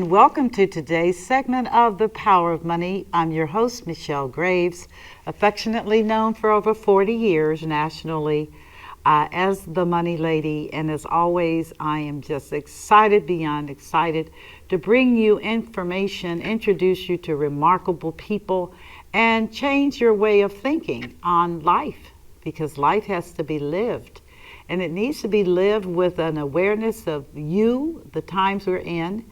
and welcome to today's segment of The Power of Money. I'm your host, Michelle Graves, affectionately known for over 40 years nationally as the Money Lady. And as always, I am just excited, beyond excited, to bring you information, introduce you to remarkable people, and change your way of thinking on life, because life has to be lived. And it needs to be lived with an awareness of you, the times we're in,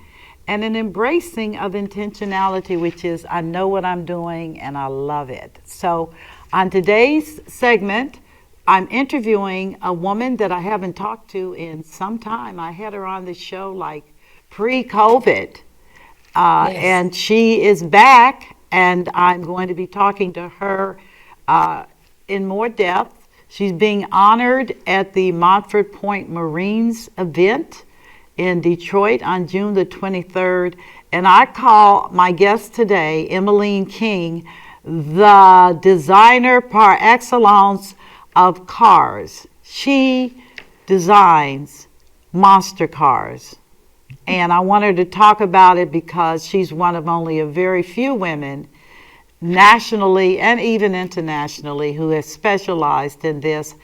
and an embracing of intentionality, which is, I know what I'm doing and I love it. So on today's segment, I'm interviewing a woman that I haven't talked to in some time. I had her on the show like pre-COVID, yes. And she is back, and I'm going to be talking to her in more depth. She's being honored at the Montford Point Marines event in Detroit on June the 23rd. And I call my guest today, Emeline King, the designer par excellence of cars. She designs monster cars. And I want her to talk about it because she's one of only a very few women nationally and even internationally who has specialized in this.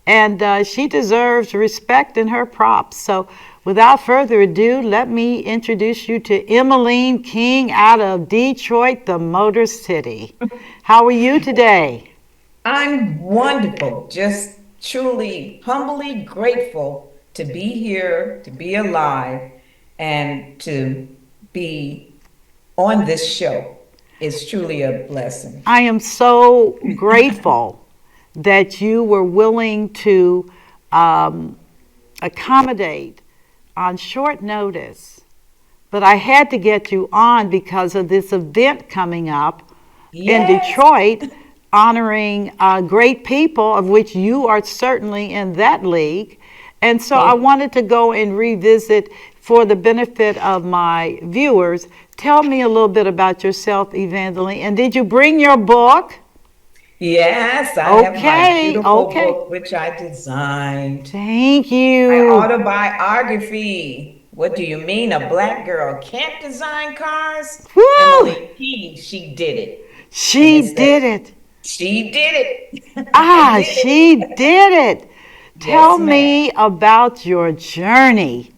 And she deserves respect and her props. So without further ado, let me introduce you to Emeline King out of Detroit, the Motor City. How are you today? I'm wonderful. Just truly, humbly grateful to be here, to be alive, and to be on this show. It's truly a blessing. I am so grateful that you were willing to accommodate on short notice, but I had to get you on because of this event coming up in Detroit, honoring great people, of which you are certainly in that league. And so I wanted to go and revisit for the benefit of my viewers. Tell me a little bit about yourself, Evangeline. And did you bring your book? Yes, I have my beautiful book, which I designed. Thank you. My autobiography. What do you mean a black girl can't design cars? Woo! Emeline King, she did it. She did it. She did it. She did it. Tell me about your journey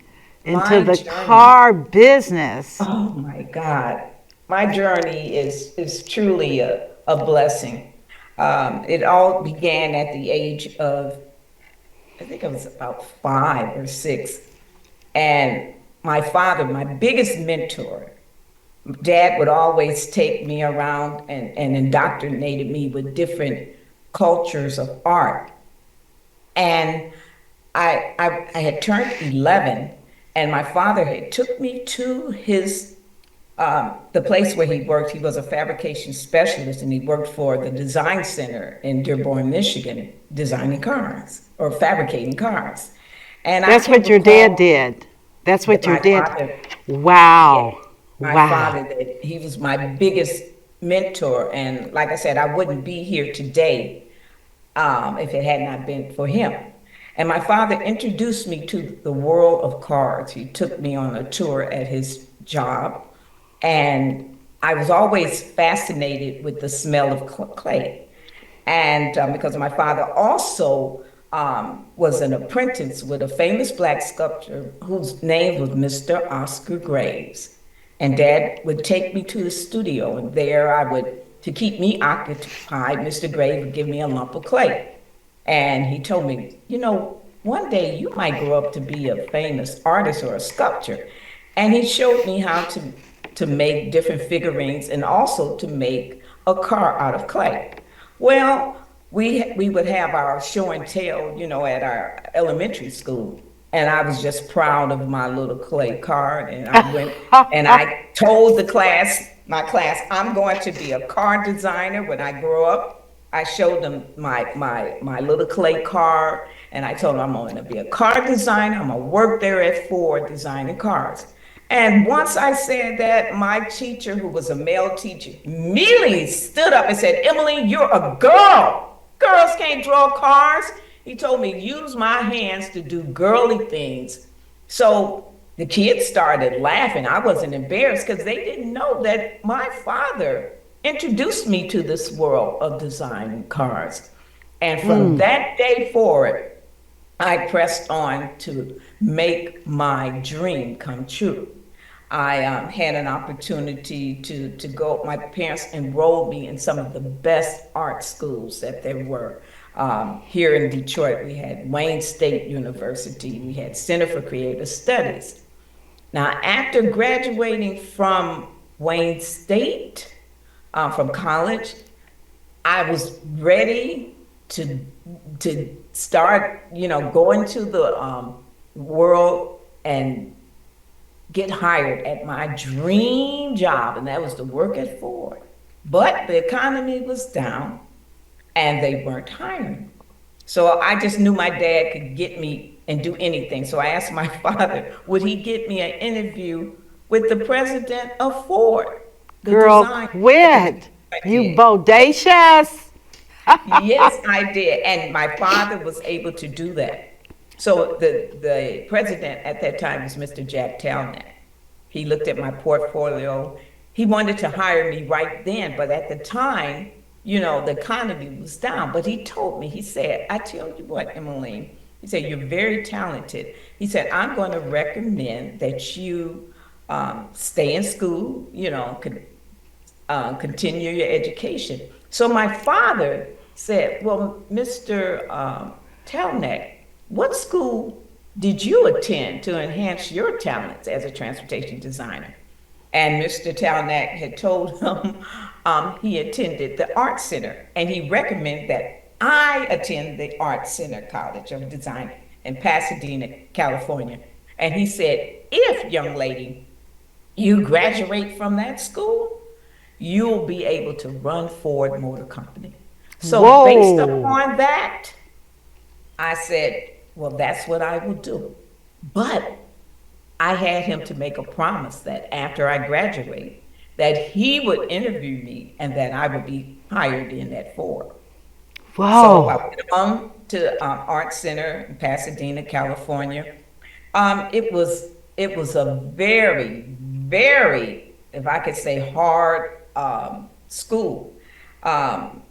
into the car business. Oh my God. My journey is truly a blessing. It all began at the age of, I think I was about 5 or 6. And my father, my biggest mentor, Dad would always take me around and indoctrinated me with different cultures of art. And I had turned 11, and my father had took me to his the place where he worked. He was a fabrication specialist, and he worked for the Design Center in Dearborn, Michigan, designing cars or fabricating cars. And that's what your dad did. That's what your dad. Wow. My father did. He was my biggest mentor, and like I said, I wouldn't be here today if it had not been for him. And my father introduced me to the world of cars. He took me on a tour at his job. And I was always fascinated with the smell of clay. And because my father also was an apprentice with a famous black sculptor whose name was Mr. Oscar Graves. And Dad would take me to the studio, and there I would, to keep me occupied, Mr. Graves would give me a lump of clay. And he told me, you know, one day you might grow up to be a famous artist or a sculptor. And he showed me how to make different figurines and also to make a car out of clay. Well, we would have our show and tell, you know, at our elementary school. And I was just proud of my little clay car. And I went and I told my class, I'm going to be a car designer when I grow up. I showed them my little clay car, and I told them I'm going to be a car designer. I'm going to work there at Ford designing cars. And once I said that, my teacher, who was a male teacher, immediately stood up and said, Emeline, you're a girl. Girls can't draw cars. He told me, use my hands to do girly things. So The kids started laughing. I wasn't embarrassed because they didn't know that my father introduced me to this world of designing cars. And from that day forward, I pressed on to make my dream come true. I had an opportunity to go. My parents enrolled me in some of the best art schools that there were. Here in Detroit, we had Wayne State University, we had Center for Creative Studies. Now, after graduating from Wayne State, from college, I was ready to start, going to the world and get hired at my dream job, and that was to work at Ford. But the economy was down, and they weren't hiring. So I just knew my dad could get me and do anything. So I asked my father, would he get me an interview with the president of Ford, the Girl, design quit. I You did. bodacious. Yes, I did. And my father was able to do that. So the president at that time was Mr. Jack Talnett. He looked at my portfolio. He wanted to hire me right then, but at the time, the economy was down. But he told me, he said, I tell you what, Emeline, he said, you're very talented. He said, I'm going to recommend that you stay in school, continue your education. So my father said, well, Mr. Telneck, what school did you attend to enhance your talents as a transportation designer? And Mr. Telneck had told him he attended the Art Center, and he recommended that I attend the Art Center College of Design in Pasadena, California. And he said, if, young lady, you graduate from that school, you'll be able to run Ford Motor Company. So, based Whoa. upon that, I said, well, that's what I will do. But I had him to make a promise that after I graduate, that he would interview me and that I would be hired in at Ford. So I Whoa. went on to Art Center in Pasadena, California. It was a very, very, if I could say, hard school. Um,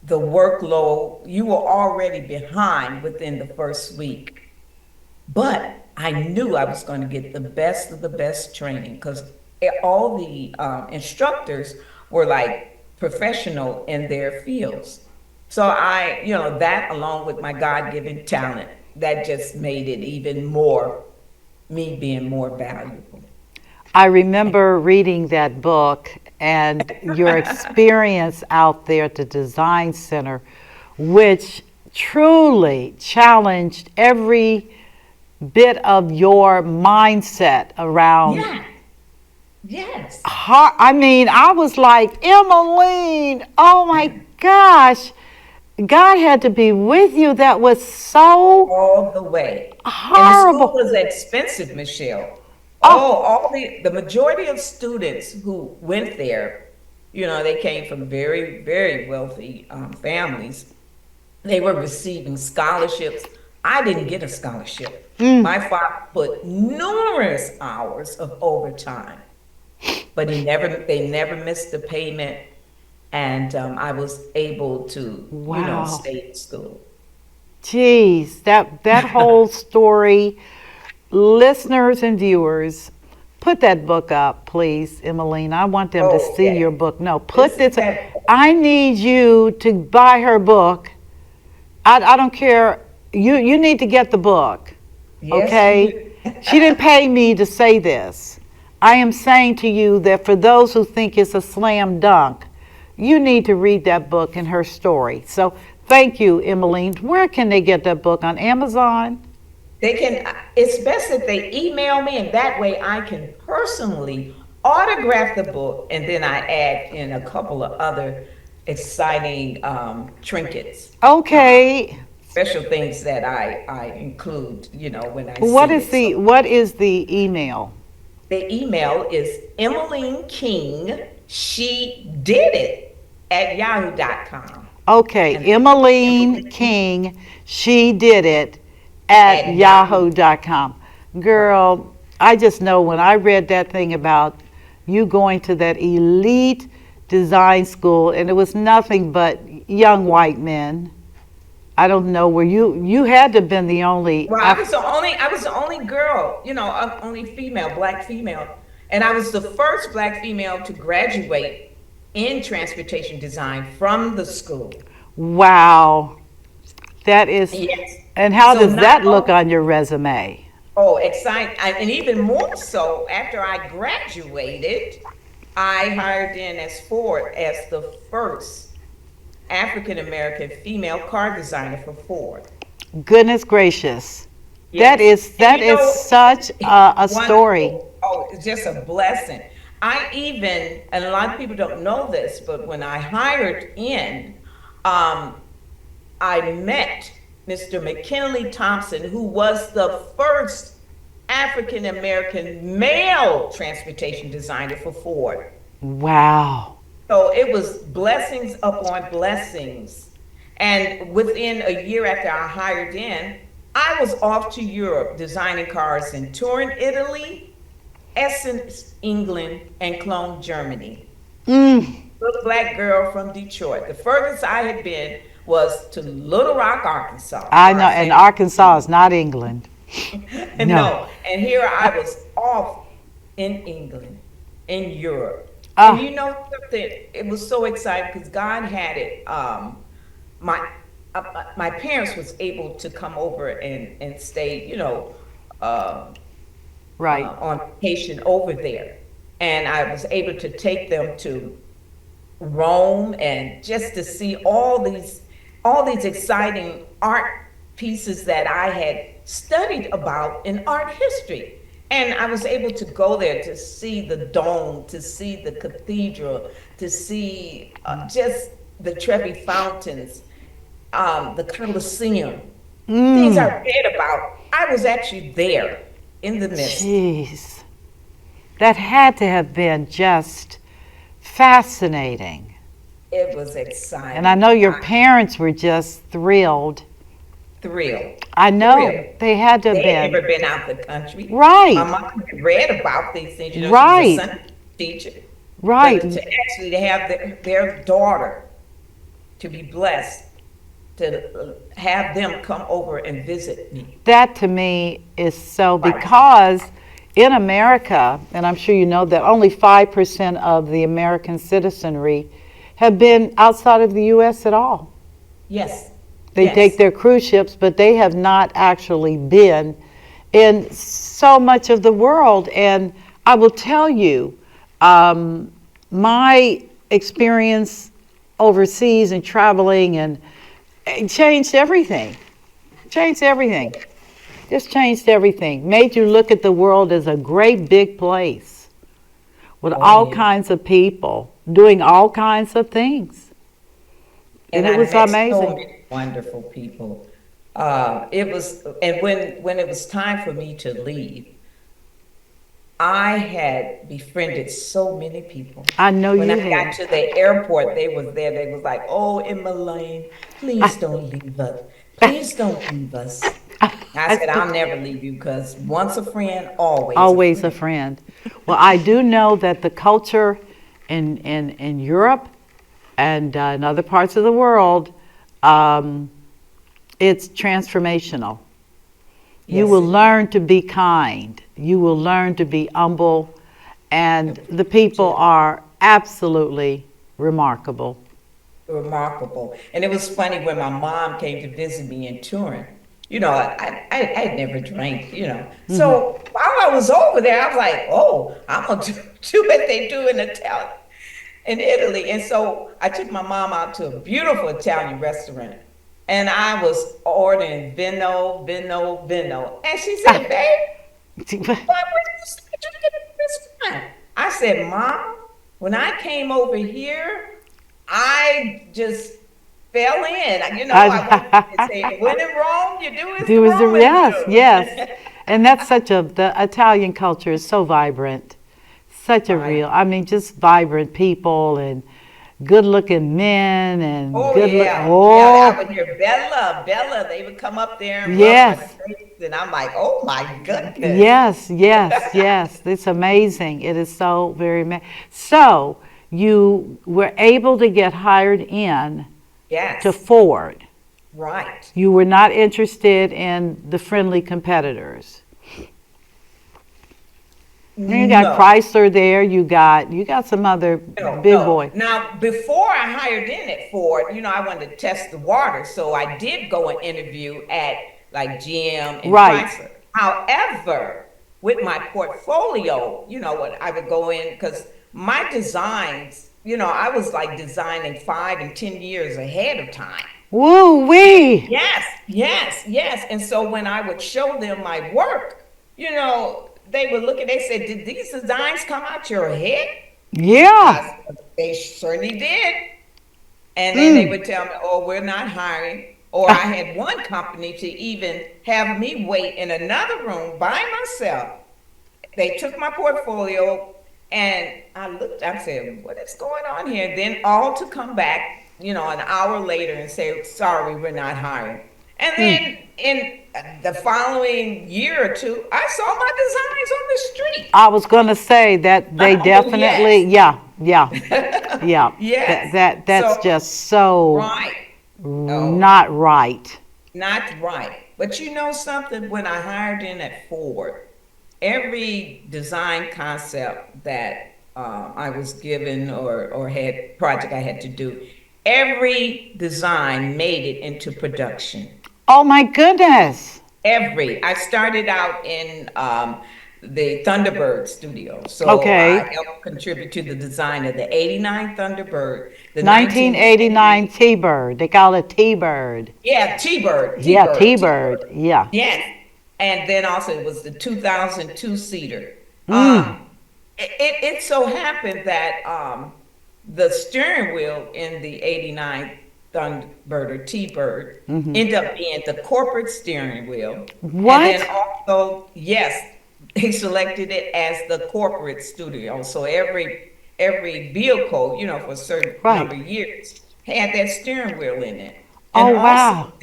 the workload, you were already behind within the first week, but I knew I was going to get the best of the best training because all the instructors were like professional in their fields. So that along with my God-given talent, that just made it even more, me being more valuable. I remember reading that book and your experience out there at the Design Center, which truly challenged every bit of your mindset around. Yeah, yes. I mean, I was like, Emmeline, oh my gosh, God had to be with you. That was so All the way. And the school horrible. was expensive, Michelle. Oh, Oh, all the majority of students who went there, they came from very, very wealthy families. They were receiving scholarships. I didn't get a scholarship. My father put numerous hours of overtime, but they never missed the payment, and I was able to, wow. stay in school. Geez, that whole story, listeners and viewers, put that book up, please, Emmeline. I want them to Oh, see your yes. book. No, This put is this. that. I need you to buy her book. I don't care. You need to get the book. Yes, you Okay? do. She didn't pay me to say this. I am saying to you that for those who think it's a slam dunk, you need to read that book and her story. So thank you, Emmeline. Where can they get that book? On Amazon? It's best that they email me, and that way I can personally autograph the book, and then I add in a couple of other exciting trinkets, Okay. special things that I include, when I What see is it. So the email? the email is Emeline King, she did it at yahoo.com. Okay, And Emmeline Emeline King, she did it at at Yahoo. yahoo.com. Right. Girl, I just know when I read that thing about you going to that elite design school, and it was nothing but young white men. I don't know where you had to have been the only Well, I was the only girl, only female, black female, and I was the first black female to graduate in transportation design from the school. wow. That is, Yes. and how So does not that look only, on your resume? oh, exciting, and even more so after I graduated, I hired in as Ford as the first African American female car designer for Ford. Goodness gracious. That Yes. is And that is such a story. wonderful. Oh, it's just a blessing. And a lot of people don't know this, but when I hired in, um, I met Mr. McKinley Thompson, who was the first African American male transportation designer for Ford. Wow. So it was blessings upon blessings. And within a year after I hired in, I was off to Europe designing cars in Turin, Italy, Essen, England, and Cologne, Germany. Mm, Little black girl from Detroit. The furthest I had been was to Little Rock, Arkansas, I where know, our and family Arkansas is is. not England. No. No, and here I was off in England, in Europe. And Ah, you know something? It was so exciting because God had it. My my parents was able to come over and stay, uh, right. on vacation over there, and I was able to take them to Rome and just to see all these exciting art pieces that I had studied about in art history. And I was able to go there to see the dome, to see the cathedral, to see just the Trevi fountains, the Colosseum, things I Mm, read about. I was actually there in the midst. jeez. That had to have been just fascinating. It was And I know exciting. your I parents were just thrilled. thrilled, I thrilled. know they had to have They had been. never been out the country. My Right, mom had read about these things. She was a right, Sunday teacher. But right. to actually have their daughter to be blessed, to have them come over and visit me. That to me is so Right. because in America, and I'm sure you know that only 5% of the American citizenry have been outside of the U.S. at all. Yes. They take Yes. their cruise ships, but they have not actually been in so much of the world. And I will tell you, my experience overseas and traveling and it changed everything. Changed everything. Just changed everything. Made you look at the world as a great big place with Oh, all yeah. kinds of people doing all kinds of things. And And it I was met so amazing. many wonderful people. And when it was time for me to leave, I had befriended so many people. I know When I you got had. to the airport, they was there. They was like, "Oh, Emeline, please don't leave us. Please don't leave us." I said, "I'll never leave you because once a friend, always a Always a friend." friend. Well, I do know that the culture in Europe and in other parts of the world, um, it's transformational. You Yes, will it is. learn to be kind. You will learn to be humble. And the people Appreciative. are absolutely remarkable. Remarkable. And it was funny when my mom came to visit me in Turin. I had never drank. So while I was over there, I was like, oh, I'm gonna do what they do in Italy. And so I took my mom out to a beautiful Italian restaurant. And I was ordering vino, vino, vino. And she said, babe, why would you start drinking this wine? I said, Mom, when I came over here, I just fell in. I went and say, when in Rome, you do as the Do is the Romans yes, yes. do. And that's the Italian culture is so vibrant. Such a real, Right. I mean, just vibrant people and good looking men and Oh good look, yeah, yeah. I oh, would hear Bella, Bella. They would come up there and rub my yes. face. and I'm like, oh my goodness. Yes, yes, yes. It's amazing. It is so very so you were able to get hired in to Yes, Ford. right. You were not interested in the friendly competitors. You got No, Chrysler there. You got some other no, big no. boy. Now, before I hired in at Ford, I wanted to test the water. So I did go and interview at like GM and Right. Chrysler. However, with my portfolio, what I would go in because my designs, I was like designing 5 and 10 years ahead of time. Woo wee. Yes, yes, yes. And so when I would show them my work, they would look and they said, did these designs come out your head? Yeah. I said, they certainly did. And then they Mm. would tell me, oh, we're not hiring. Or I had one company to even have me wait in another room by myself. They took my portfolio and I said, what is going on here? Then all to come back, an hour later and say, sorry, we're not hiring. And Mm. then in the following year or two, I saw my designs on the street. I was gonna say that they Oh, definitely, yes. yeah, yeah, yeah. Yes. That's So, just so right. Oh, not right. not right. But you know something? When I hired in at Ford, every design concept that I was given or had project I had to do, every design made it into production. Oh my goodness. I started out in the Thunderbird studio. So I Okay. helped contribute to the design of the 89 Thunderbird, the 1989 1988, T-Bird. They call it T-Bird. yeah, T-Bird, Yeah, T-Bird, T-Bird. T-Bird. Yeah. Yes. And then also it was the 2002 seater. Mm. It so happened that the steering wheel in the 89 Thunderbird or T-Bird ended up being the corporate steering wheel. And then What? also, yes, they selected it as the corporate studio. So every vehicle, for a certain Right. number of years, had that steering wheel in it. And Oh also, wow.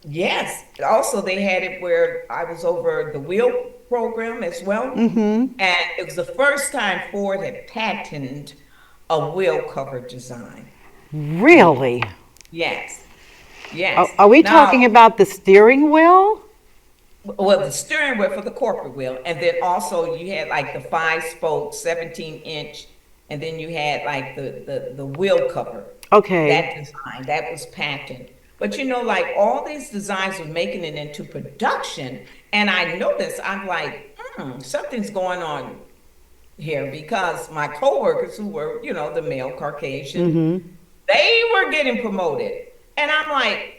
yes, also they had it where I was over the wheel program as well. Mm-hmm. And it was the first time Ford had patented a wheel cover design. Yes, Really? yes, yes. Are we Now, talking about the steering wheel? well, the steering wheel for the corporate wheel, and then also you had like the 5-spoke, 17-inch, and then you had like the wheel cover. Okay. That design, that was patented. But like all these designs were making it into production, and I noticed, I'm like, something's going on here because my coworkers who were, the male Caucasian, Mm-hmm. they were getting promoted. And I'm like,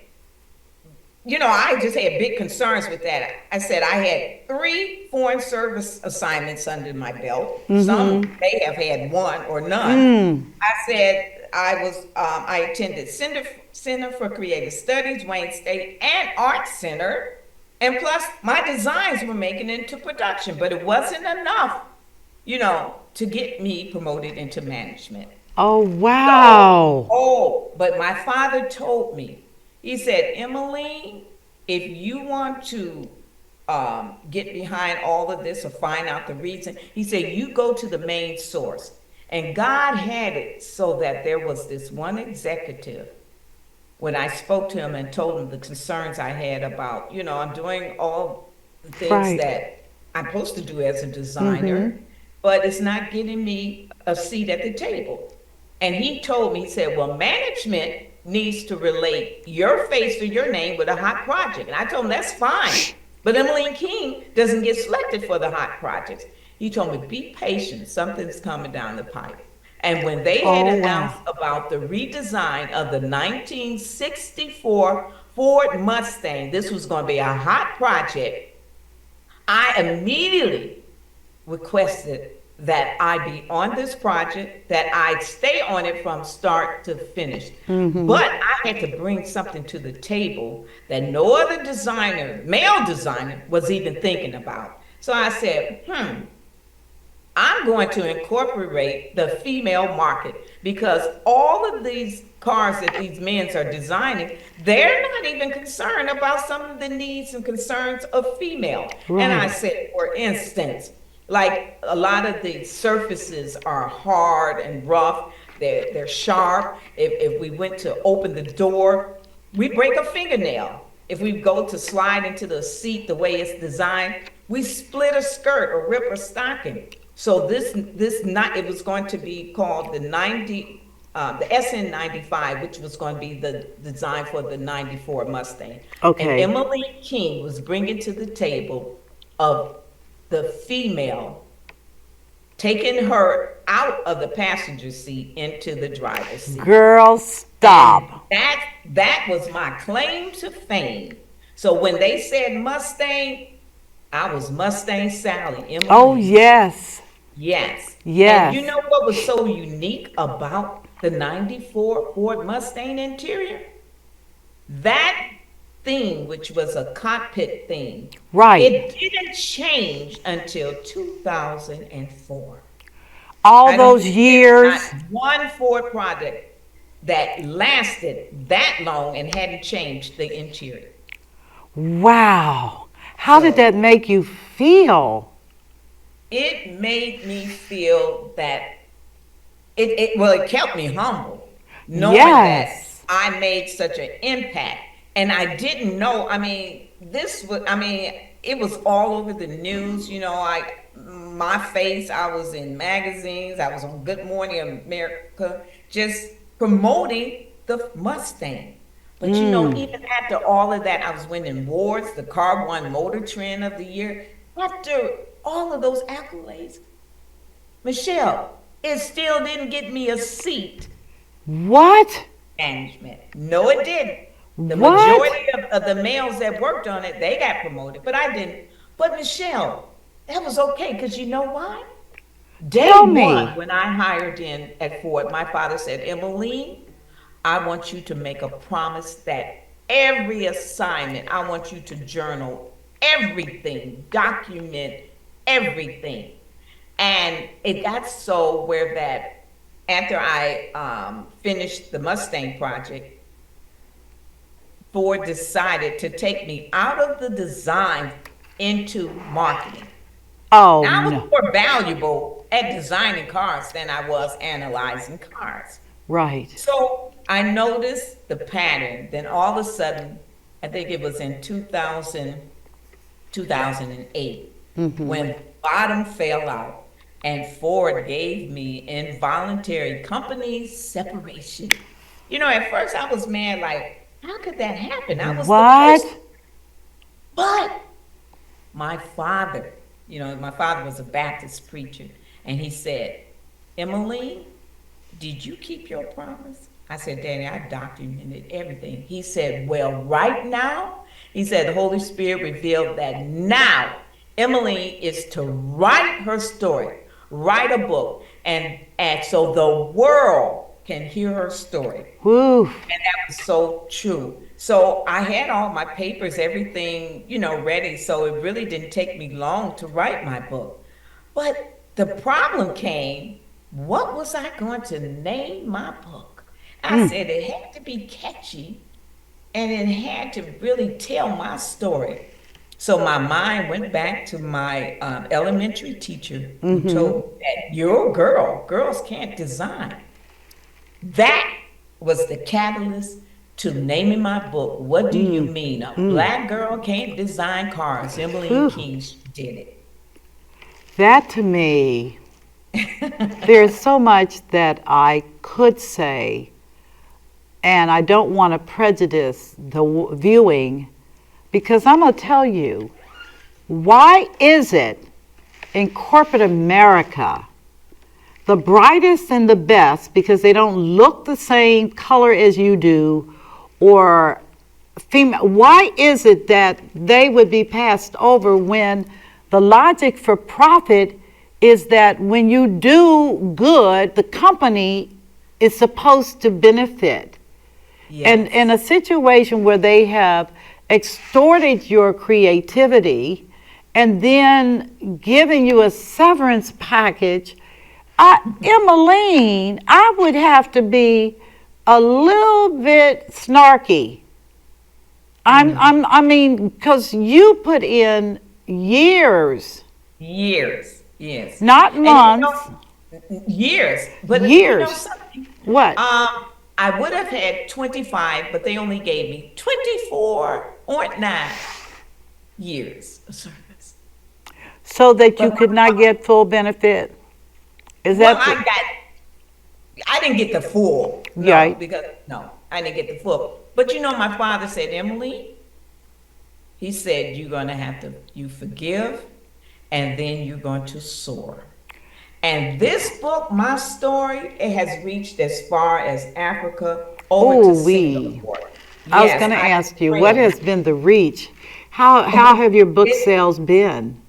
I just had big concerns with that. I said I had 3 foreign service assignments under my belt. Some Mm-hmm. may have had one or none. Mm. I said I attended Center for Creative Studies, Wayne State, and Art Center. And plus, my designs were making it into production, but it wasn't enough, to get me promoted into management. Oh So, wow. but my father told me, he said, Emmeline, if you want to get behind all of this or find out the reason, he said, you go to the main source. And God had it so that there was this one executive when I spoke to him and told him the concerns I had about, I'm doing all the things Right. that I'm supposed to do as a Mm-hmm. designer, but it's not getting me a seat at the table. And he told me, he said, well, management needs to relate your face or your name with a hot project. And I told him, that's fine. But Emeline King doesn't get selected for the hot projects. He told me, be patient, something's coming down the pipe. And when they had Oh announced wow. about the redesign of the 1964 Ford Mustang, this was going to be a hot project, I immediately requested that I be on this project, that I stay on it from start to finish. Mm-hmm. But I had to bring something to the table that no other designer, male designer, was even thinking about. So I said, I'm going to incorporate the female market because all of these cars that these men are designing, they're not even concerned about some of the needs and concerns of female. And I Right. said, for instance, like a lot of the surfaces are hard and rough. They're sharp. If we went to open the door, we break a fingernail. If we go to slide into the seat the way it's designed, we split a skirt or rip a stocking. So this not it was going to be called the SN95, which was going to be the design for the '94 Mustang. And Okay. Emeline King was bringing to the table of the female, taking her out of the passenger seat into the driver's seat. Girl, And stop. that was my claim to fame. So when they said Mustang, I was Mustang Sally, Oh, Emeline. yes. Yes. And you Yes. know what was so unique about the '94 Ford Mustang interior? That theme, which was a cockpit theme, Right. it didn't change until 2004. All I don't those think there's not years. one Ford product that lasted that long and hadn't changed the interior. Wow. How did that So make you feel? it made me feel that it kept me humble, knowing that Yes. I made such an impact. And I didn't know, I mean, it was all over the news, my face, I was in magazines, I was on Good Morning America, just promoting the Mustang. But Mm. even after all of that, I was winning awards, the Car One Motor Trend of the Year. After all of those accolades, Michelle, it still didn't get me a seat What? management. No, it didn't. The What? majority of the males that worked on it, they got promoted, but I didn't. But Michelle, that was okay because you know why? Day Tell one, me. when I hired in at Ford, my father said, Emmeline, I want you to make a promise that every assignment, I want you to journal everything, document everything. And it got so where that after I finished the Mustang project, Ford decided to take me out of the design into marketing. Oh, Now I was no. more valuable at designing cars than I was analyzing cars. Right. So I noticed the pattern. Then all of a sudden, I think it was in 2008, Mm-hmm. when bottom fell out and Ford gave me involuntary company separation. At first I was mad, like, how could that happen? I was the What? person. But my father was a Baptist preacher, and he said, Emmeline, did you keep your promise? I said, Daddy, I documented everything. He said, well, right now, he said, the Holy Spirit revealed that now Emily is to write her story, write a book, and so the world can hear her story. Woo. And that was so true. So I had all my papers, everything, ready. So it really didn't take me long to write my book. But the problem came, what was I going to name my book? I Mm. said it had to be catchy and it had to really tell my story. So my mind went back to my elementary teacher who Mm-hmm. told me that you're a girl, girls can't design. That was the catalyst to naming my book, What Do You Mm. Mean? A Mm. Black Girl Can't Design Cars. Emeline Whew. King did That to me, it. there's so much that I could say, and I don't want to prejudice the viewing because I'm going to tell you, why is it in corporate America the brightest and the best, because they don't look the same color as you do, or female, why is it that they would be passed over when the logic for profit is that when you do good, the company is supposed to benefit? And in a Yes. situation where they have extorted your creativity and then giving you a severance package, Emeline, I would have to be a little bit snarky. I mean, because you put in years, Years, yes. not And months, years. But years. something, What? I would have had 25, but they only gave me 24.9 years of service. So that you But could not get full benefit? Is well, that the, I didn't get the full, no, right? because no, I didn't get the full. But my father said, Emily, he said, you're going to have to, you forgive, and then you're going to soar. And this book, my story, it has reached as far as Africa, over Oh, to we. Singapore. I was Yes, going to I ask you, what trained. has been the reach? How have your book It, sales been?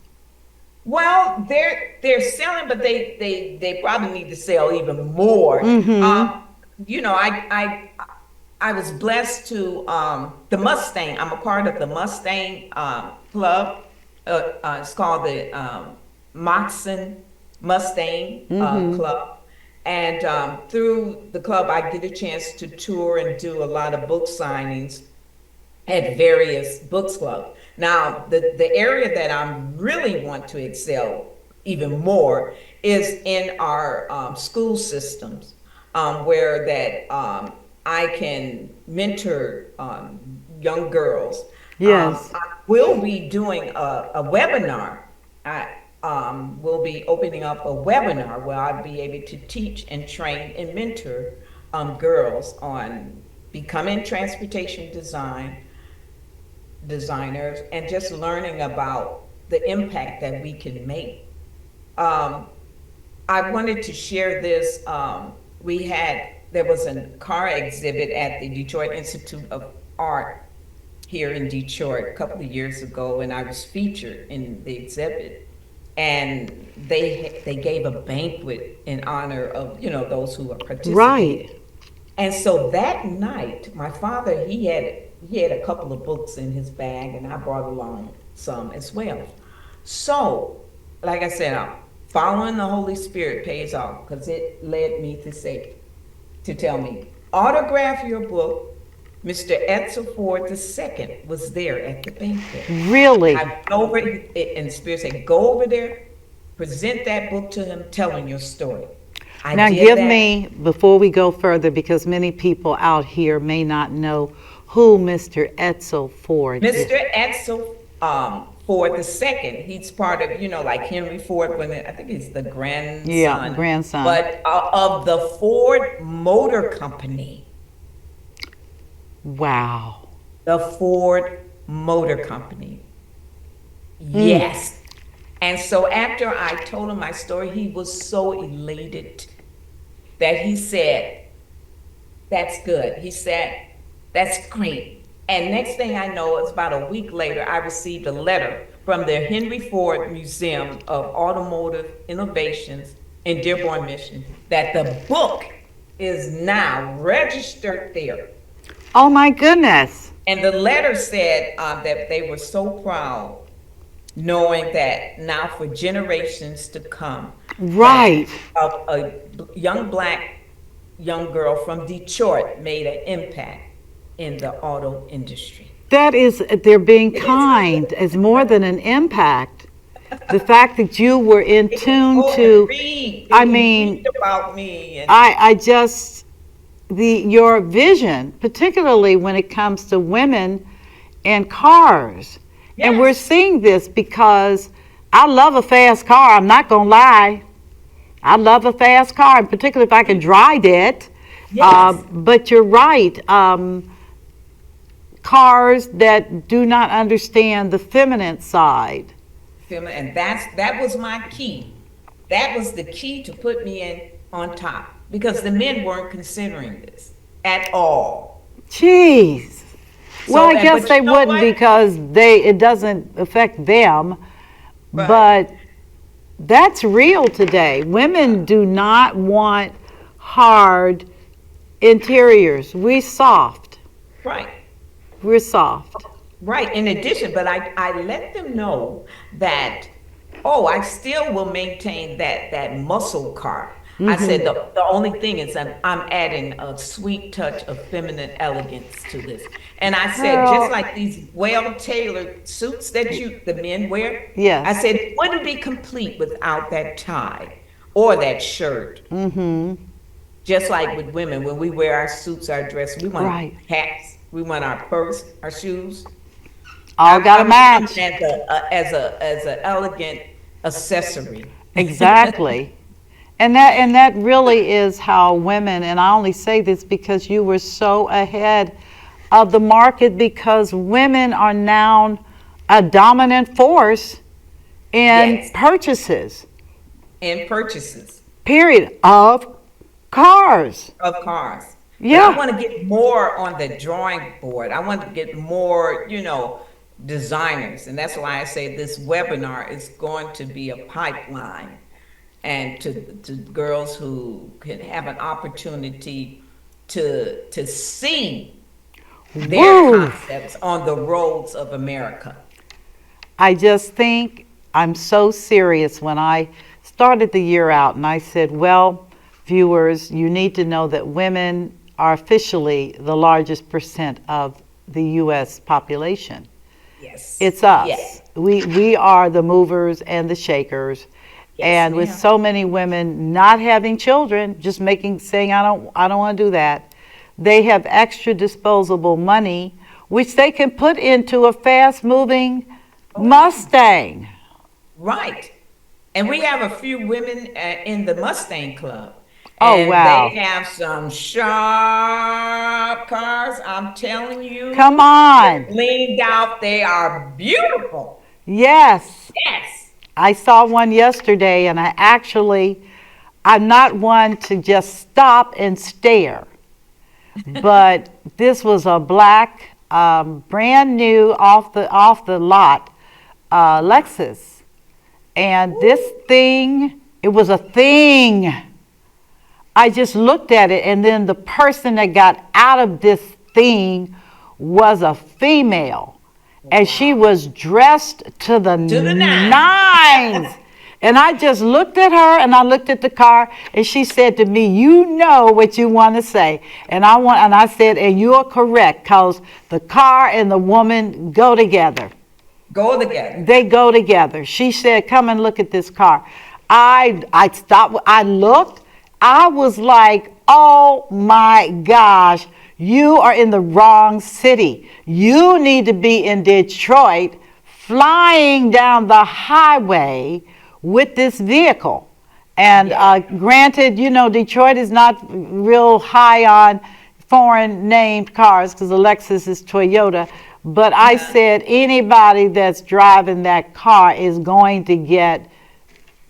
well, they're selling, but they probably need to sell even more. Mm-hmm. You know, I was blessed to the Mustang. I'm a part of the Mustang club. It's called the Moxon Mustang Mm-hmm. Club. And through the club, I get a chance to tour and do a lot of book signings at various books clubs. Now, the area that I really want to excel even more is in our school systems, where that I can mentor young girls. Yes. I will be doing a webinar. I will be opening up a webinar where I'll be able to teach and train and mentor girls on becoming transportation designers and just learning about the impact that we can make. Um, I wanted to share this. There was a car exhibit at the Detroit Institute of Art here in Detroit a couple of years ago, and I was featured in the exhibit. And they gave a banquet in honor of those who are Right. participating. And so that night, my father, he had a couple of books in his bag, and I brought along some as well. So, like I said, following the Holy Spirit pays off, because it led me to tell me, autograph your book. Mr. Edsel Ford II was there at the banquet. I Really? went over, and the Spirit said, go over there, present that book to him, telling your story. I Now, did give that. me, before we go further, because many people out here may not know who Mr. Edsel Ford is. Mr. Edsel Ford II, he's part of, like Henry Ford, I think he's the Yeah, grandson, grandson. but of the Ford Motor Company. Wow. The Ford Motor Company. Mm. Yes. And so after I told him my story, he was so elated that he said, that's good. He said, that's great. And next thing I know, it's about a week later, I received a letter from the Henry Ford Museum of Automotive Innovations in Dearborn, Michigan, that the book is now registered there. Oh my goodness. And the letter said that they were so proud, knowing that now for generations to come, that Right. a young girl from Detroit made an impact in the auto industry. That is, they're being It's, kind as more than an impact. The fact that you were in they can tune go and to, read. They I can read mean, about me, and I just, your vision, particularly when it comes to women and cars. And we're yes, seeing this because I love a fast car. I'm not going to lie. I love a fast car, and particularly if I can drive it. yes, But you're right. Cars that do not understand the feminine side. and that was my key. That was the key to put me in on top, because the men weren't considering this at all. Jeez. Well, So, I guess but they you know wouldn't what? because it doesn't affect them. Right, But that's real today. Women do not want hard interiors. We soft. right. We're soft. Right. In addition, but I let them know that Oh, I still will maintain that muscle car. I said Mm-hmm. the only thing is I'm adding a sweet touch of feminine elegance to this. And I said, just Girl. like these well-tailored suits that the men wear, I Yes. said it wouldn't be complete without that tie or that shirt. Mm-hmm. Just like with women, when we wear our suits, our dress, we want Right. hats, we want our purse, our shoes. All got to I'm coming match. as a elegant accessory. Exactly. And that really is how women, and I only say this because you were so ahead of the market, because women are now a dominant force in Yes, purchases, in purchases period, of cars. of cars. But I Yeah. want to get more on the drawing board. I want to get more, designers. And that's why I say this webinar is going to be a pipeline. And to girls who can have an opportunity to see their Woo! concepts on the roads of America. I just think I'm so serious when I started the year out and I said, well, viewers, you need to know that women are officially the largest percent of the U.S. population. Yes. It's us. Yes. We are the movers and the shakers. Yes, And with ma'am. so many women not having children, just saying I don't want to do that, they have extra disposable money which they can put into a fast moving Oh, yeah. Mustang. Right. And we have a few women in the Mustang Club, Oh and they wow. have some sharp cars. I'm telling Come you, they're on. leaned out. They are beautiful. Yes. Yes. I saw one yesterday and I'm not one to just stop and stare. But this was a black, brand new off the lot Lexus, and this Ooh. thing, it was a thing. I just looked at it, and then the person that got out of this thing was a female, and she Wow. was dressed to the To the nine. nines. And I just looked at her and I looked at the car, and she said to me, "You know what you want to say." And I said, "And you're correct, because the car and the woman go together. Go together. They go together." She said, "Come and look at this car." I stopped, I looked, I was like, "Oh my gosh, you are in the wrong city. You need to be in Detroit flying down the highway with this vehicle." And Yes. granted, Detroit is not real high on foreign named cars because the Lexus is Toyota. But I Uh-huh. said anybody that's driving that car is going to get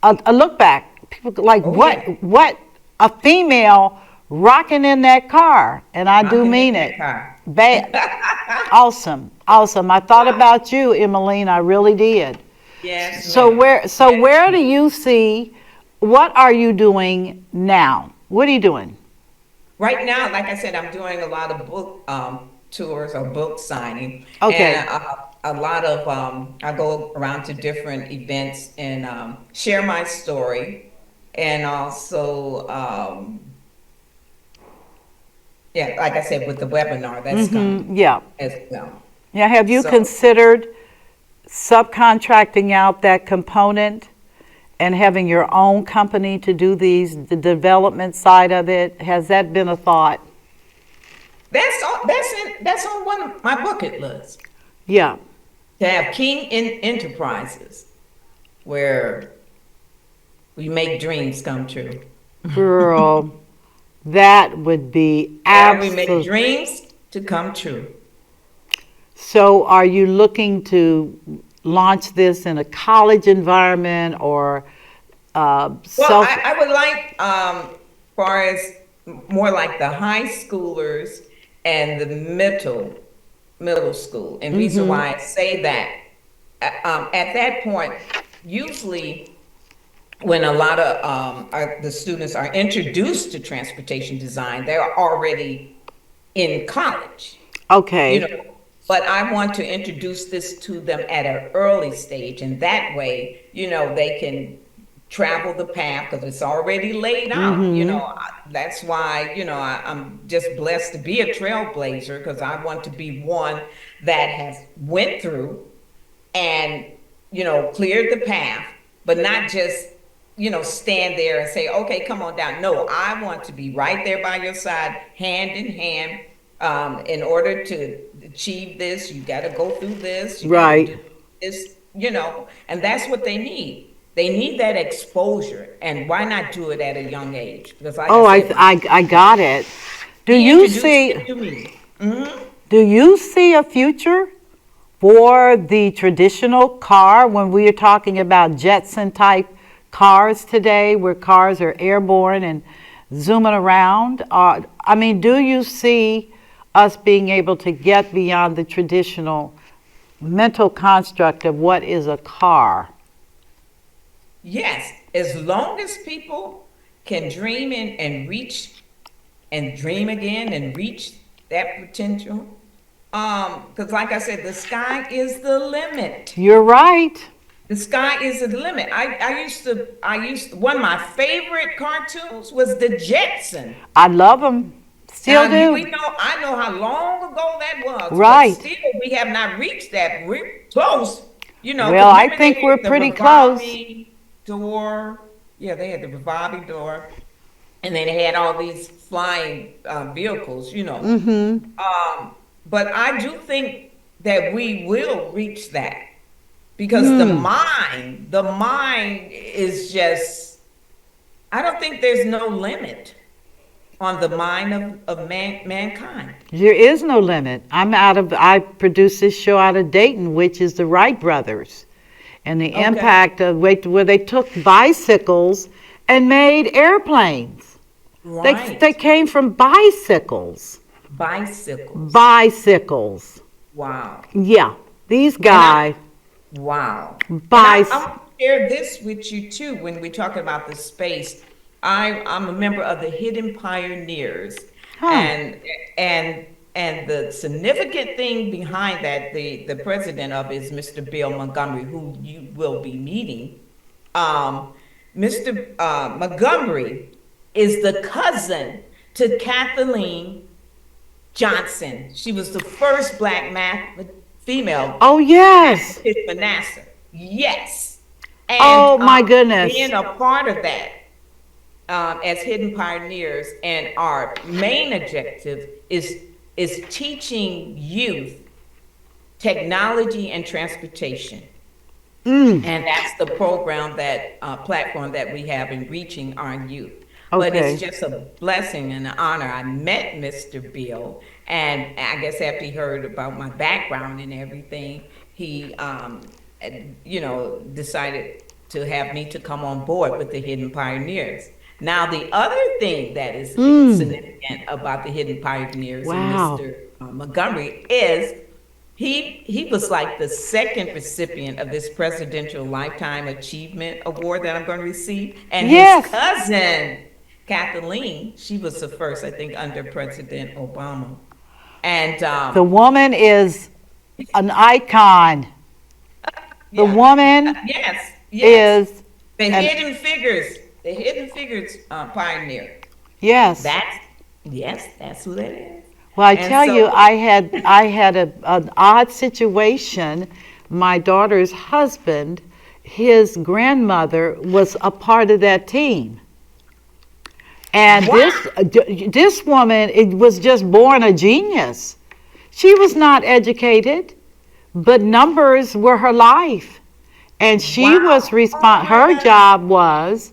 a look back. People like, Oh, yeah. what a female rocking in that car, and I do Rocking in mean that it. car. Awesome, awesome. I thought about you, Emeline. I really did. Yes, So ma'am. where so Yes, where do ma'am. you see? What are you doing now? What are you doing? Right now, like I said, I'm doing a lot of book tours or book signing, and Okay. a lot of I go around to different events and share my story, and also yeah, like I said, with the webinar that's coming Yeah. as well. Yeah. Have you So considered subcontracting out that component and having your own company to do the development side of it? Has that been a thought? that's on one of my bucket lists Yeah. to have King Enterprises where we make dreams come true. Girl, that would be Where we make absolute. dreams to come true. So, are you looking to launch this in a college environment or Well, self? I would like, far as more like the high schoolers and the middle school. And reason Mm-hmm. why I say that, at that point, usually when a lot of the students are introduced to transportation design, they're already in college. You Okay. know, but I want to introduce this to them at an early stage. And that way, they can travel the path because it's already laid out. That's why, I'm just blessed to be a trailblazer because I want to be one that has went through and, cleared the path, but not just, stand there and say, okay, come on down. No, I want to be right there by your side, hand in hand. In order to achieve this, you got to go through this, you got to Right. do this, and that's what they need. They need that exposure, and why not do it at a young age? Because, like Oh, I said, I got it. Do he you introduced see? it to me. Mhm. Do you see a future for the traditional car when we are talking about Jetson type cars today, where cars are airborne and zooming around? I mean, do you see us being able to get beyond the traditional mental construct of what is a car? Yes, as long as people can dream and reach and dream again and reach that potential. Because like I said, the sky is the limit. You're right. The sky is the limit. One of my favorite cartoons was the Jetson. I love them. Still Now, do. I know how long ago that was, but Right. still we have not reached that. We're close, Well, because I remember they think we're had the pretty close. revolving door. Yeah, they had the revolving door, and then they had all these flying vehicles. Mm-hmm. But I do think that we will reach that because Hmm. the mind is just, I don't think there's no limit on the mind of mankind. There is no limit. I produced this show out of Dayton, which is the Wright brothers, and the Okay. impact of where they took bicycles and made airplanes. They Right. came from bicycles. Bicycles. Bicycles. Wow. Yeah, these And I, guys, wow. And I bicycles. want to share this with you too when we talk about the space. I'm a member of the Hidden Pioneers, Huh. and and and the significant thing behind that, the president of is Mr. Bill Montgomery, who you will be meeting. Um, Mr. Montgomery is the cousin to Kathleen Johnson. She was the first black female Oh, yes. mathematician for NASA. Yes. And Oh, my goodness. being a part of that as Hidden Pioneers, and our main objective is teaching youth technology and transportation. Mm. And that's the program that platform that we have in reaching our youth. But it's Okay. just a blessing and an honor. I met Mr. Bill, and I guess after he heard about my background and everything, he, decided to have me to come on board with the Hidden Pioneers. Now, the other thing that is Mm. significant about the Hidden Pioneers and Wow. Mr. Montgomery is he was like the second recipient of this Presidential Lifetime Achievement Award that I'm going to receive. And his Yes. cousin, Kathleen, she was the first, I think, under President Obama. And The woman is an icon. The yeah, woman yes, yes. is The an Hidden Figures pioneer. yes. That's, yes, that's who that is. Well, I And tell you, so, I had an odd situation. My daughter's husband, his grandmother was a part of that team. And wow, this woman, it was just born a genius. She was not educated, but numbers were her life. And she was wow. Oh my her God. job was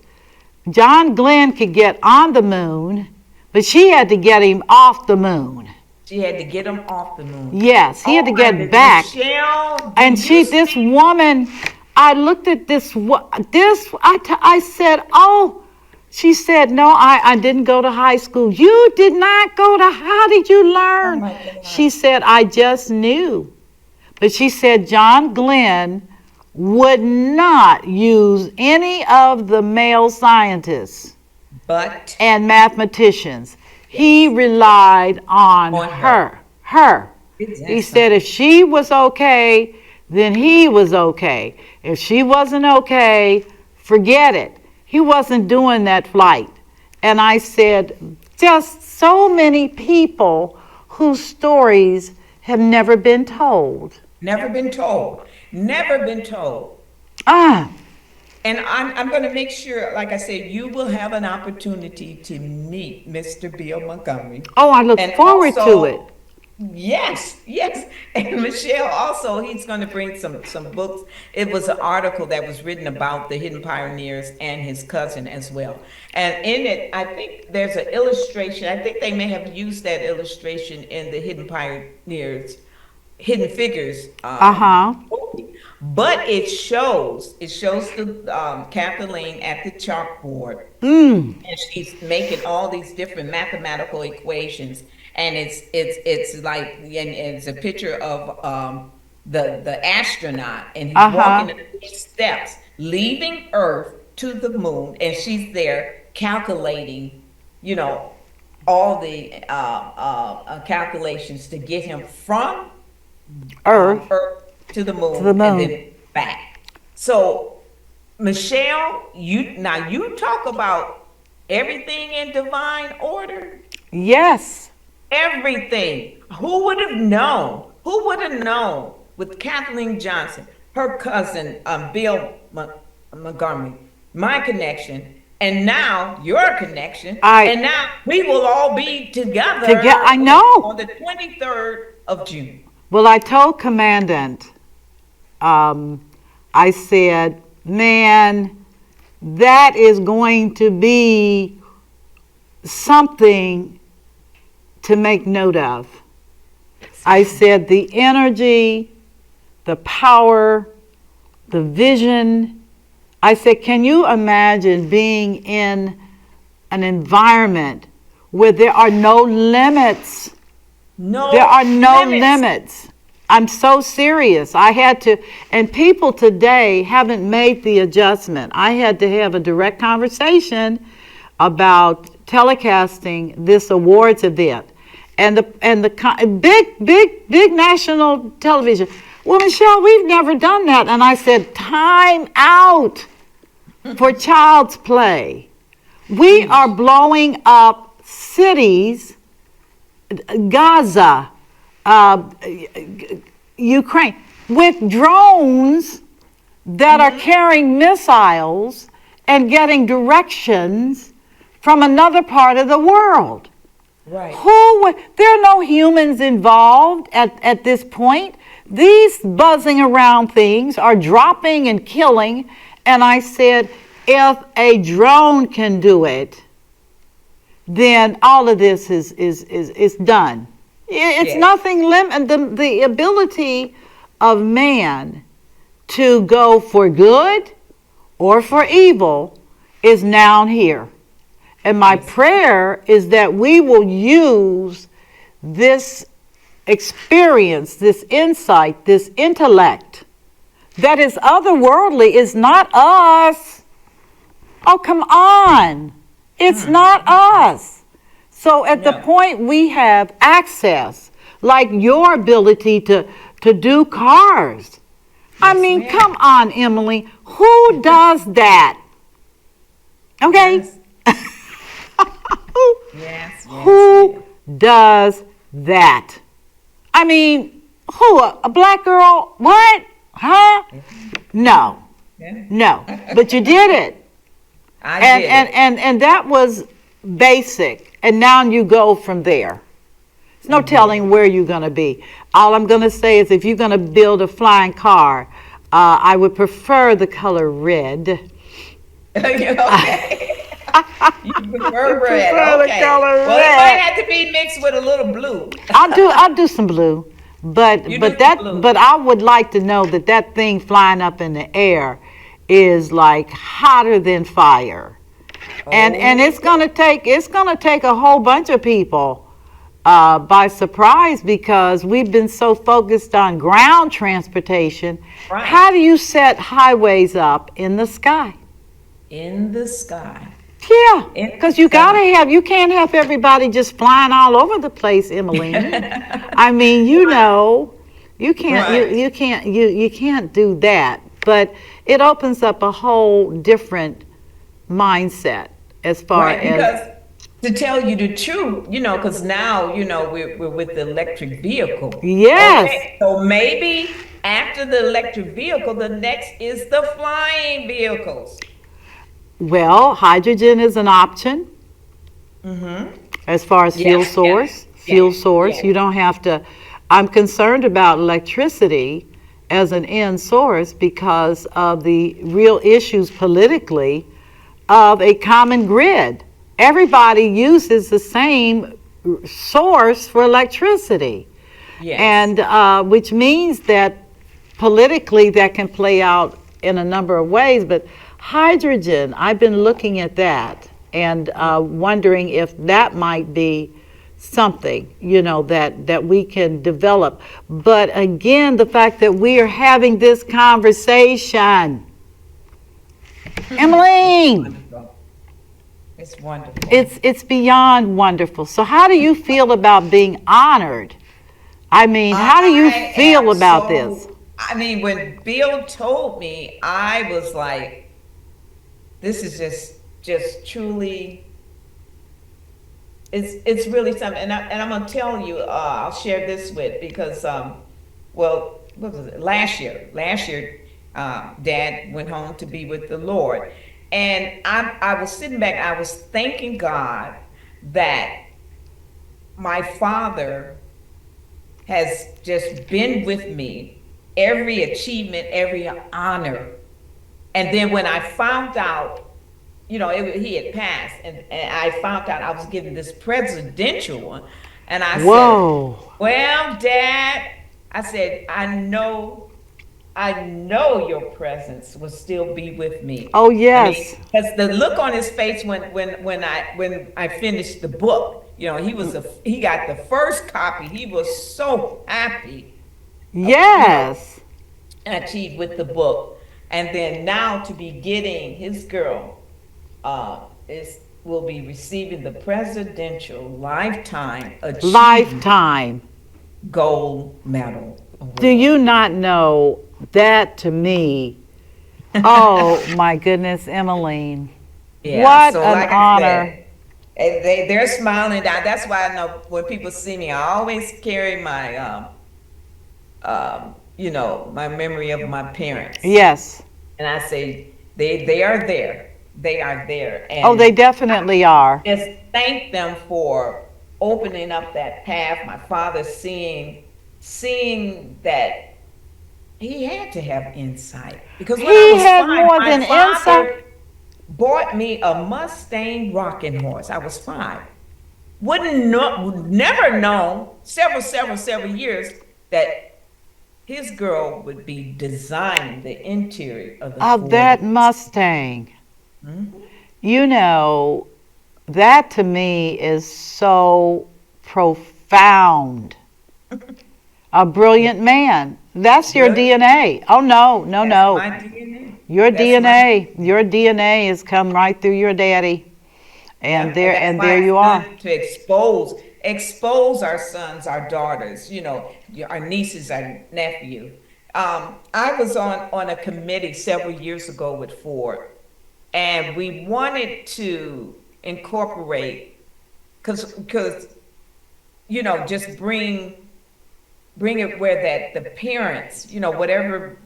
John Glenn could get on the moon, but she had to get him off the moon. She had to get him off the moon. Yes, he had Oh to my get goodness, back. Michelle, do And you this see? woman, I looked at I said, oh, she said, no, I didn't go to high school. You did not go to, how did you Oh learn? my She God. said, I just knew. But she said, John Glenn would not use any of the male scientists But and mathematicians. He yes, relied on on her. her. He That's said something. if she was okay, then he was okay. If she wasn't okay, forget it. He wasn't doing that flight. And I said, just so many people whose stories have never been told. Never been told. Never been told. Ah, And I'm going to make sure, like I said, you will have an opportunity to meet Mr. Bill Montgomery. oh, I look And forward to it. also, yes, yes. And Michelle also, he's going to bring some books. It was an article that was written about the Hidden Pioneers and his cousin as well. And in it, I think there's an illustration. I think they may have used that illustration in the Hidden Pioneers, Hidden Figures Uh huh. movie. But it shows the Kathleen at the chalkboard, Mm. and she's making all these different mathematical equations, and it's like, and it's a picture of the astronaut, and he's Uh huh. walking up these steps leaving Earth to the moon, and she's there calculating, you know, all the calculations to get him from Earth Earth to the to the moon and moon. then back. So, Michelle, you talk about everything in divine order. Yes. Everything. Who would have known? Who would have known with Kathleen Johnson, her cousin, Bill Montgomery, my connection, and now your connection, I and now we will all be to get. together I know. on the 23rd of June. Well, I told Commandant. I said, man, that is going to be something to make note of. I said the energy, the power, the vision. I said, can you imagine being in an environment where there are no limits? There No are no limits. limits. I'm so serious. I had to, and people today haven't made the adjustment. I had to have a direct conversation about telecasting this awards event, and big national television. Well, Michelle, we've never done that, and I said, time out for child's play. We are blowing up cities, Gaza, Ukraine, with drones that are carrying missiles and getting directions from another part of the world. Right. There are no humans involved at this point. These buzzing around things are dropping and killing. And I said, if a drone can do it, then all of this is done. It's Yes. nothing the ability of man to go for good or for evil is now here. And my prayer is that we will use this experience, this insight, this intellect that is otherworldly, is not us. Oh, come on. It's not us. So at the No. point we have access, like your ability to do cars. I Yes, mean, ma'am. come on, Emily. Who does that? Okay? Yes. Yes, Who does that? I mean, who? A black girl? What? Huh? No. Yeah. No. But you did it. I And did. and that was basic. And now you go from there. There's no telling where you're going to be. All I'm going to say is if you're going to build a flying car, I would prefer the color red. Okay. You prefer red. prefer the Okay. color Well, red. it might have to be mixed with a little blue. I'll do some blue. But You do but some blue. but I would like to know that thing flying up in the air is like hotter than fire. And it's gonna take a whole bunch of people by surprise because we've been so focused on ground transportation. Right. How do you set highways up in the sky? In the sky. Yeah, in because the summer. you can't have everybody just flying all over the place, Emeline. I mean, Right, right. you can't do that. But it opens up a whole different mindset as far Right, as because to tell you the truth, because now, we're with the electric vehicle. yes. Okay, so maybe after the electric vehicle, the next is the flying vehicles. Well, hydrogen is an option Mm-hmm. as far as fuel Yes, yes, source. Fuel yes, source, yes, you don't have to. I'm concerned about electricity as an end source because of the real issues politically of a common grid. Everybody uses the same source for electricity, yes. and which means that politically that can play out in a number of ways. But hydrogen, I've been looking at that and wondering if that might be something, that we can develop. But again, the fact that we are having this conversation, It's Emmeline, wonderful. It's wonderful. it's beyond wonderful. So how do you feel about being honored? I mean, how do you I feel am about this? so, I mean, when Bill told me, I was like, this is just truly, it's really something. And I'm gonna tell you, I'll share this with because well, what was it? Last year, Dad went home to be with the Lord, and I was sitting back, I was thanking God that my father has just been with me, every achievement, every honor. And then when I found out, he had passed, and I found out I was given this presidential one, and I said, Whoa. "Well, Dad," I said, I know your presence will still be with me." Oh, I mean, yes. because the look on his face when I finished the book, he got the first copy. He was so happy, uh, you know, Yes. achieved with the book, and then now to be getting his girl is will be receiving the Presidential Lifetime Achievement Lifetime. Gold Medal Do Award. you not know that to me? Oh my goodness, Emmeline. Yeah, What so an like I honor. said, they're smiling down. That's why I know when people see me, I always carry my my memory of my parents, Yes. and I say they are there. They are there, Oh, and they definitely are. just thank them for opening up that path. My father seeing that he had to have insight because when I He was had five, more my than insight. father bought me a Mustang rocking horse. I was five. Wouldn't know, would never known several years that his girl would be designing the interior of the Of Ford that Mustang. Mustang. Mhm. You know, that to me is so profound. A brilliant man. That's your Brilliant. DNA. Oh, no, no, That's no. my DNA. Your That's my DNA, DNA. your DNA has come right through your daddy. Yeah, and that's And why there it's you are. good to expose our sons, our daughters, our nieces, our nephew. I was on a committee several years ago with Ford, and we wanted to incorporate because just bring it where that the parents, whatever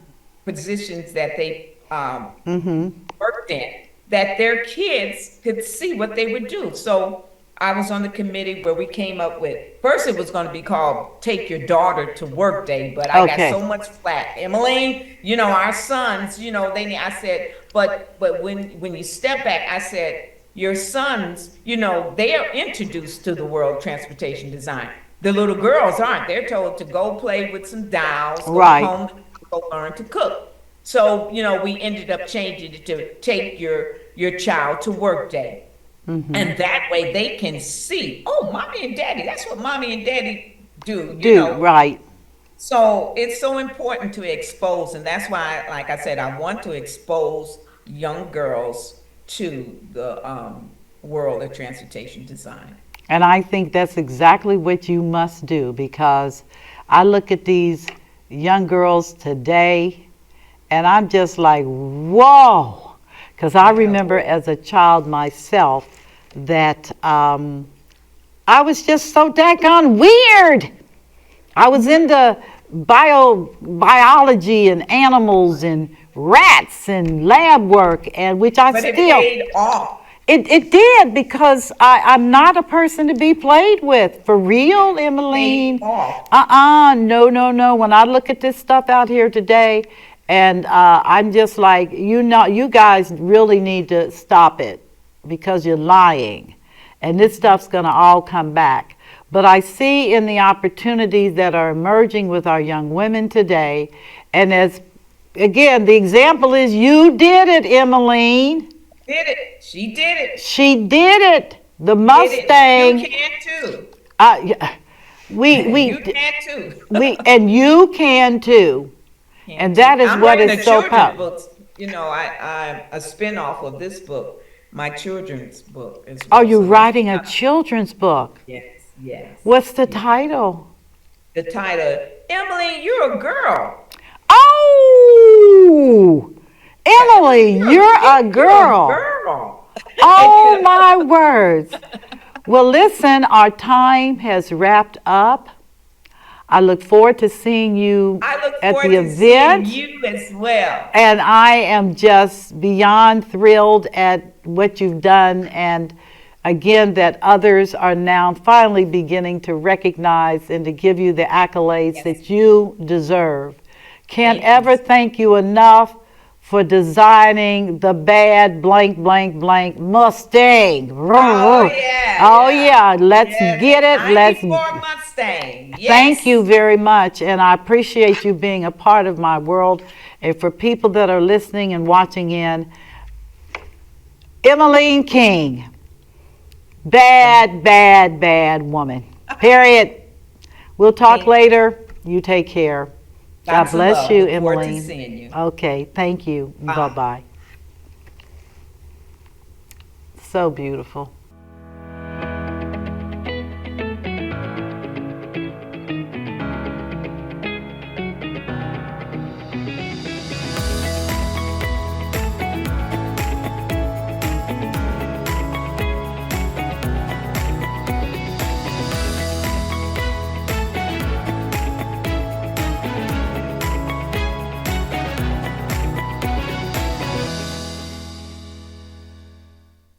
positions that they Mm-hmm. worked in, that their kids could see what they would do. So I was on the committee where we came up with, first it was going to be called Take Your Daughter to Work Day, but I got Okay. so much flack. Emmeline, our sons, they need, I said, but when you step back, I said, your sons, they are introduced to the world transportation design. The little girls aren't. They're told to go play with some dolls, go Right. comb, go learn to cook. So, we ended up changing it to Take your child to Work Day. Mm-hmm. And that way they can see, oh, mommy and daddy, that's what mommy and daddy do. Do right. So it's so important to expose. And that's why, like I said, I want to expose young girls to the world of transportation design. And I think that's exactly what you must do, because I look at these young girls today and I'm just like, whoa. Because I remember as a child myself that I was just so daggone weird. I was into biology and animals and rats and lab work, and which I But it still. paid off. It did, because I'm not a person to be played with. For real, Emeline. Paid off. No, no, no. When I look at this stuff out here today, and I'm just like, you guys really need to stop it, because you're lying. And this stuff's going to all come back. But I see in the opportunities that are emerging with our young women today, and as, again, the example is you did it, Emeline. Did it. She did it. She did it. The Did Mustang. it. You can too. Yeah, we You can too. and you can too. And that is I'm what writing is a so children's powerful. books. You know, I'm a spin-off of this book, my children's book as Are well. you So writing a children's book? yes, yes. What's the title? The title, Emily, you're a girl. Oh, Emily, you're a girl. Girl. Oh, my words. Well, listen, our time has wrapped up. I look forward to seeing you I look at forward the to event. seeing you as well. And I am just beyond thrilled at what you've done. And again, that others are now finally beginning to recognize and to give you the accolades that you deserve. Can't ever thank you enough for designing the bad blank, blank, blank Mustang. Oh, yeah. Oh, yeah. Let's get it. Let's. 94 Mustang. Yes. Thank you very much, and I appreciate you being a part of my world. And for people that are listening and watching in, Emeline King, bad, bad, bad woman. Period. We'll talk later. You take care. God Lots of bless love. you, Look forward to Emeline. seeing you. Okay, thank you. Bye. Bye-bye. So beautiful.